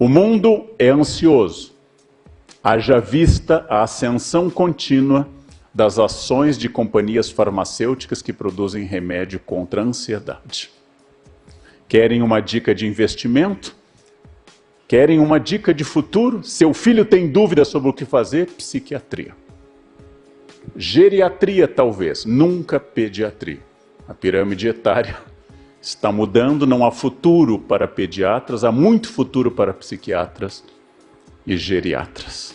O mundo é ansioso, haja vista a ascensão contínua das ações de companhias farmacêuticas que produzem remédio contra a ansiedade. Querem uma dica de investimento? Querem uma dica de futuro? Seu filho tem dúvida sobre o que fazer? Psiquiatria. Geriatria, talvez, nunca pediatria. A pirâmide etária está mudando, não há futuro para pediatras, há muito futuro para psiquiatras e geriatras.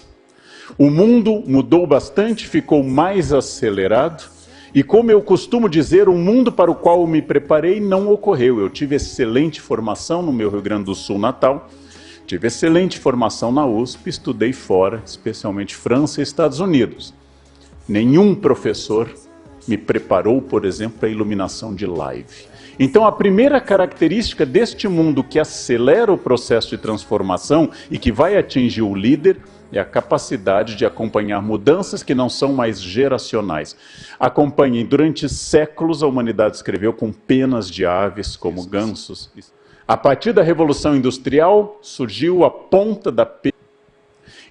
O mundo mudou bastante, ficou mais acelerado, e como eu costumo dizer, o mundo para o qual eu me preparei não ocorreu. Eu tive excelente formação no meu Rio Grande do Sul natal, tive excelente formação na USP, estudei fora, especialmente França e Estados Unidos. Nenhum professor me preparou, por exemplo, para a iluminação de live. Então, a primeira característica deste mundo que acelera o processo de transformação e que vai atingir o líder é a capacidade de acompanhar mudanças que não são mais geracionais. Acompanhem, durante séculos a humanidade escreveu com penas de aves, como gansos. A partir da Revolução Industrial surgiu a ponta da pena.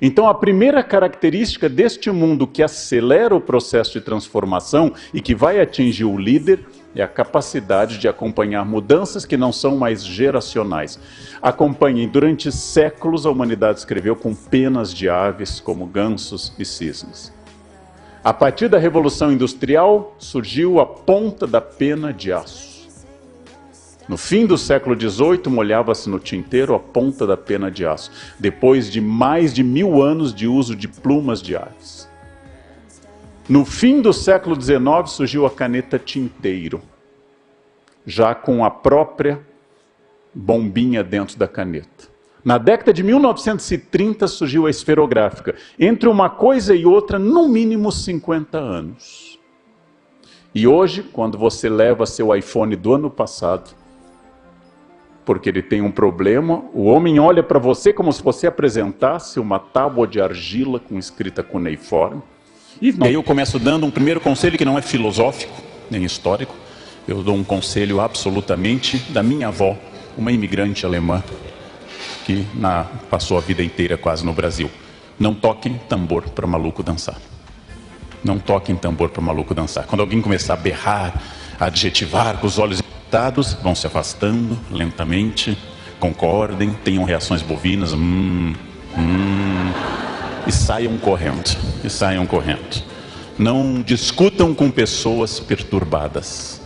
Então, a primeira característica deste mundo que acelera o processo de transformação e que vai atingir o líder é a capacidade de acompanhar mudanças que não são mais geracionais. Acompanhem, durante séculos a humanidade escreveu com penas de aves, como gansos e cisnes. A partir da Revolução Industrial surgiu a ponta da pena de aço. No fim do século XVIII, molhava-se no tinteiro a ponta da pena de aço, depois de mais de 1000 anos de uso de plumas de aves. No fim do século XIX, surgiu a caneta tinteiro, já com a própria bombinha dentro da caneta. Na década de 1930, surgiu a esferográfica. Entre uma coisa e outra, no mínimo 50 anos. E hoje, quando você leva seu iPhone do ano passado, porque ele tem um problema, o homem olha para você como se você apresentasse uma tábua de argila com escrita cuneiforme. E aí eu começo dando um primeiro conselho que não é filosófico, nem histórico. Eu dou um conselho absolutamente da minha avó, uma imigrante alemã, que passou a vida inteira quase no Brasil. Não toquem tambor para maluco dançar. Não toquem tambor para maluco dançar. Quando alguém começar a berrar, a adjetivar, com os olhos irritados, vão se afastando lentamente, concordem, tenham reações bovinas, e saiam correndo, Não discutam com pessoas perturbadas.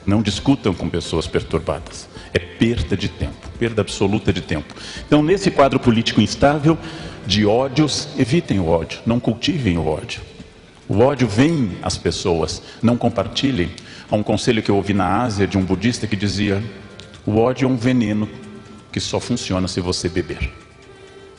Não discutam com pessoas perturbadas. É perda de tempo, perda absoluta de tempo. Então, nesse quadro político instável de ódios, evitem o ódio, não cultivem o ódio. O ódio vem às pessoas, não compartilhem. Há um conselho que eu ouvi na Ásia de um budista que dizia: o ódio é um veneno que só funciona se você beber.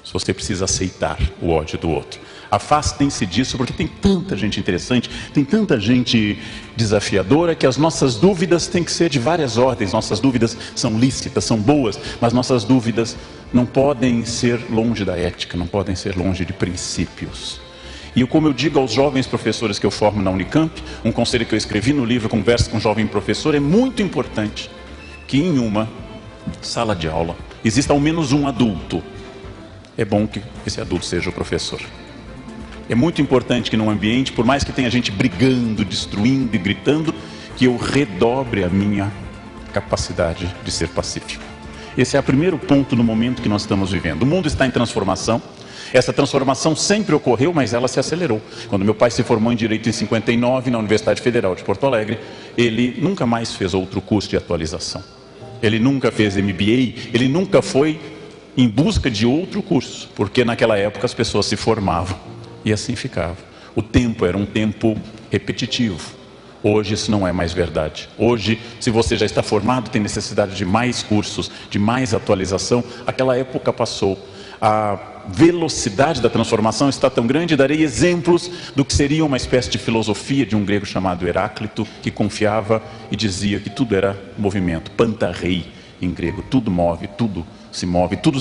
Se você precisa aceitar o ódio do outro. Afastem-se disso, porque tem tanta gente interessante, tem tanta gente desafiadora, que as nossas dúvidas têm que ser de várias ordens. Nossas dúvidas são lícitas, são boas, mas nossas dúvidas não podem ser longe da ética, não podem ser longe de princípios. E como eu digo aos jovens professores que eu formo na Unicamp, um conselho que eu escrevi no livro Conversa com um Jovem Professor, é muito importante que em uma sala de aula exista ao menos um adulto. É bom que esse adulto seja o professor. É muito importante que num ambiente, por mais que tenha gente brigando, destruindo e gritando, que eu redobre a minha capacidade de ser pacífico. Esse é o primeiro ponto no momento que nós estamos vivendo. O mundo está em transformação. Essa transformação sempre ocorreu, mas ela se acelerou. Quando meu pai se formou em Direito em 59, na Universidade Federal de Porto Alegre, ele nunca mais fez outro curso de atualização. Ele nunca fez MBA, ele nunca foi em busca de outro curso, porque naquela época as pessoas se formavam e assim ficava. O tempo era um tempo repetitivo. Hoje isso não é mais verdade. Hoje, se você já está formado, tem necessidade de mais cursos, de mais atualização. Aquela época passou. A velocidade da transformação está tão grande, darei exemplos do que seria uma espécie de filosofia de um grego chamado Heráclito, que confiava e dizia que tudo era movimento, pantarrei em grego, tudo move, tudo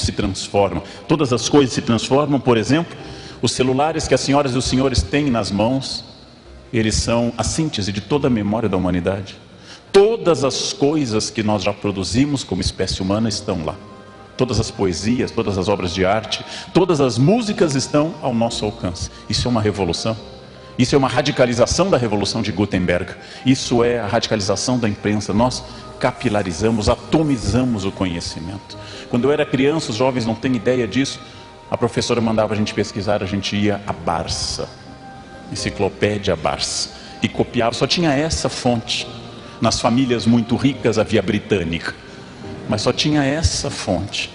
se transforma, todas as coisas se transformam. Por exemplo, os celulares que as senhoras e os senhores têm nas mãos, eles são a síntese de toda a memória da humanidade. Todas as coisas que nós já produzimos como espécie humana estão lá. todas as poesias, todas as obras de arte, todas as músicas estão ao nosso alcance. Isso é uma revolução. Isso é uma radicalização da revolução de Gutenberg. Isso é a radicalização da imprensa. Nós capilarizamos, atomizamos o conhecimento. Quando eu era criança, os jovens não têm ideia disso, a professora mandava a gente pesquisar, a gente ia à Barça, Enciclopédia Barça, e copiava. Só tinha essa fonte. Nas famílias muito ricas havia britânica, mas só tinha essa fonte.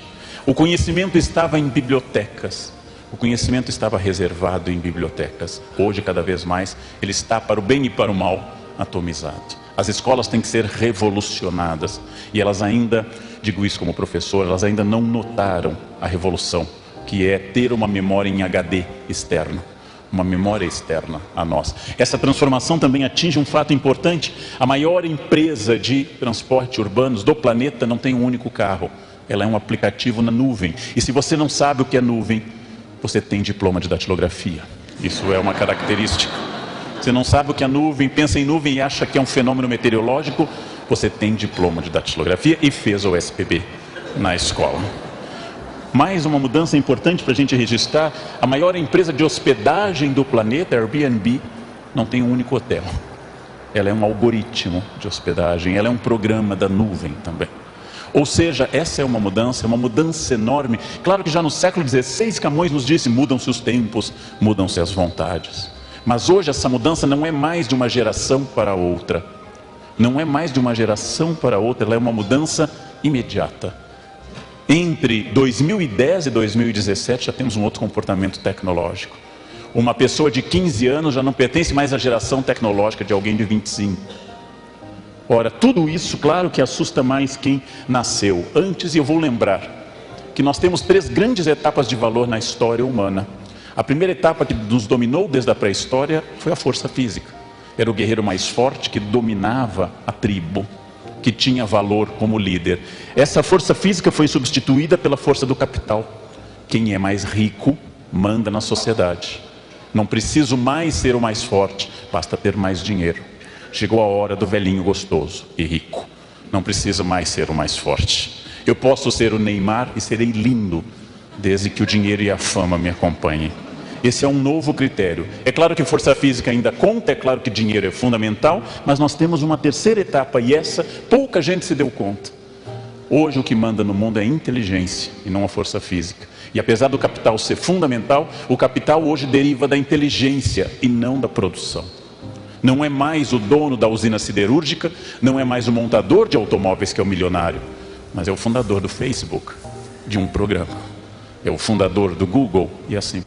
O conhecimento estava em bibliotecas. O conhecimento estava reservado em bibliotecas. Hoje, cada vez mais, ele está para o bem e para o mal atomizado. As escolas têm que ser revolucionadas. E elas ainda, digo isso como professor, elas ainda não notaram a revolução, que é ter uma memória em HD externa. Uma memória externa a nós. Essa transformação também atinge um fato importante. A maior empresa de transporte urbanos do planeta não tem um único carro. Ela é um aplicativo na nuvem. E se você não sabe o que é nuvem, você tem diploma de datilografia. Isso é uma característica. Você não sabe o que é nuvem, pensa em nuvem e acha que é um fenômeno meteorológico, você tem diploma de datilografia e fez o SPB na escola. Mais uma mudança importante para a gente registrar: a maior empresa de hospedagem do planeta, Airbnb, não tem um único hotel. Ela é um algoritmo de hospedagem, ela é um programa da nuvem também. Ou seja, essa é uma mudança enorme. Claro que já no século XVI Camões nos disse: mudam-se os tempos, mudam-se as vontades. Mas hoje essa mudança não é mais de uma geração para outra. Não é mais de uma geração para outra, ela é uma mudança imediata. Entre 2010 e 2017 já temos um outro comportamento tecnológico. Uma pessoa de 15 anos já não pertence mais à geração tecnológica de alguém de 25. Ora, tudo isso, claro que assusta mais quem nasceu antes, e eu vou lembrar que nós temos 3 grandes etapas de valor na história humana. A primeira etapa que nos dominou desde a pré-história foi a força física. Era o guerreiro mais forte que dominava a tribo, que tinha valor como líder. Essa força física foi substituída pela força do capital. Quem é mais rico manda na sociedade. Não preciso mais ser o mais forte, basta ter mais dinheiro. Chegou a hora do velhinho gostoso e rico. Não precisa mais ser o mais forte. Eu posso ser o Neymar e serei lindo, desde que o dinheiro e a fama me acompanhem. Esse é um novo critério. É claro que força física ainda conta, é claro que dinheiro é fundamental, mas nós temos uma terceira etapa, e essa pouca gente se deu conta. Hoje o que manda no mundo é a inteligência e não a força física. E apesar do capital ser fundamental, o capital hoje deriva da inteligência e não da produção. Não é mais o dono da usina siderúrgica, não é mais o montador de automóveis que é o milionário, mas é o fundador do Facebook, de um programa. É o fundador do Google e assim.